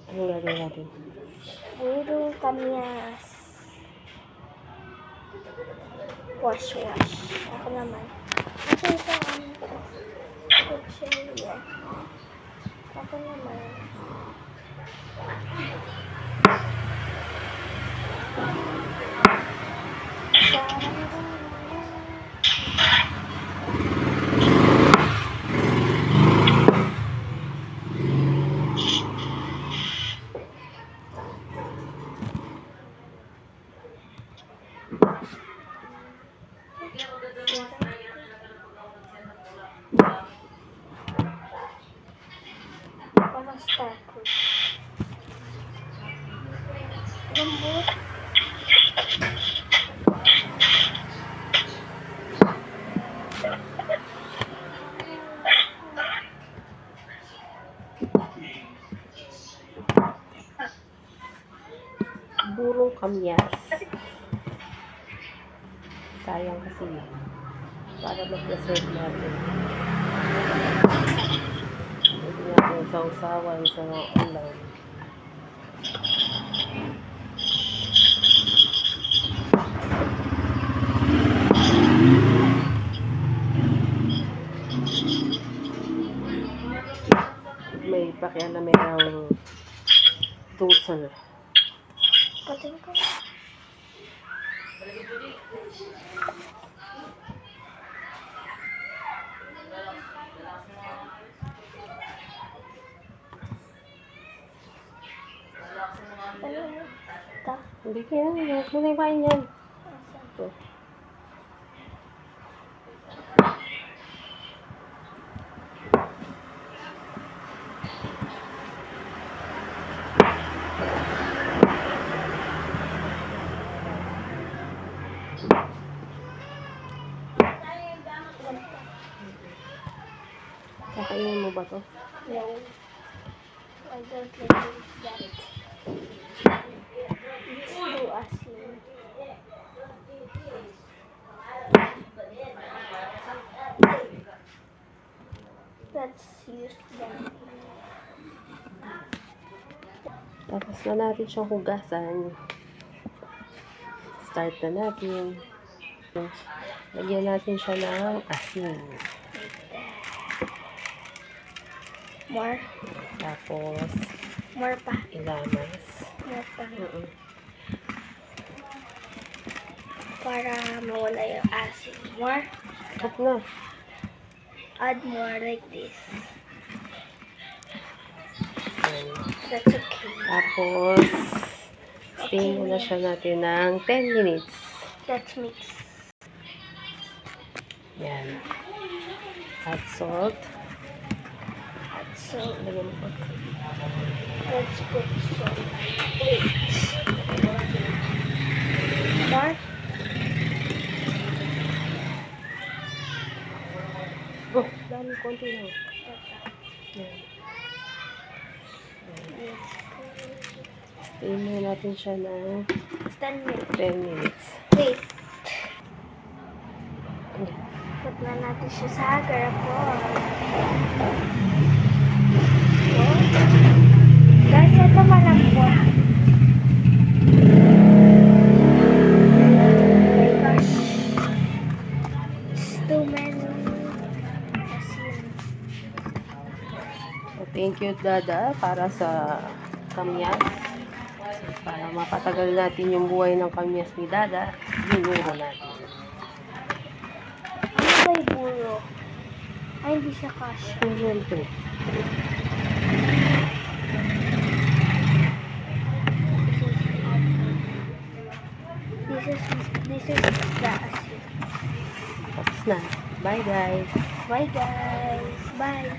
Anong gagawin natin? Burong kamyas. Wash. Ako naman. Ito kutsilyo. Ako naman. Parang Starfruit. Lambot. Burong kamyas. Sayang kasi yun. Para mag-reserve natin. Pwede natin sausawan sa ulam. May pakialam ang dulcer. Pating ko. Ito. Hindi kaya. Huwag mo na ipain yan. Ito. Kakainin mo ba to? No. I don't like that. It's too asin. Let's use them. Tapos na natin siyang hugasan. Start na natin. Lagyan natin siya ng asin. More. Tapos, More pa. ilamas. More pa. Para mawala yung asin. More. Huwag na. Add more like this. Ayan. That's okay. Tapos, steam muna siya natin ng 10 minutes. Let's mix. Yan. Add salt. Add salt. Lagyan mo pa. Let's put salt. Wait. More. Oh, dami konti lang. Yan. Yes. Steam muna natin siya ng 10 minutes. 10 minutes. Wait. Put na natin siya sa garapon. Oh. Guys, ito malambot. Oh my gosh. It's too many. Asin. So, thank you, Dada, para sa kamyas. Para mapatagal natin yung buhay ng kamyas ni Dada, ginuro natin. Ano ba yung buro? Ay, hindi siya kasha. Siyempre. This is the asin. Tapos na. Bye, guys. Bye guys. Bye.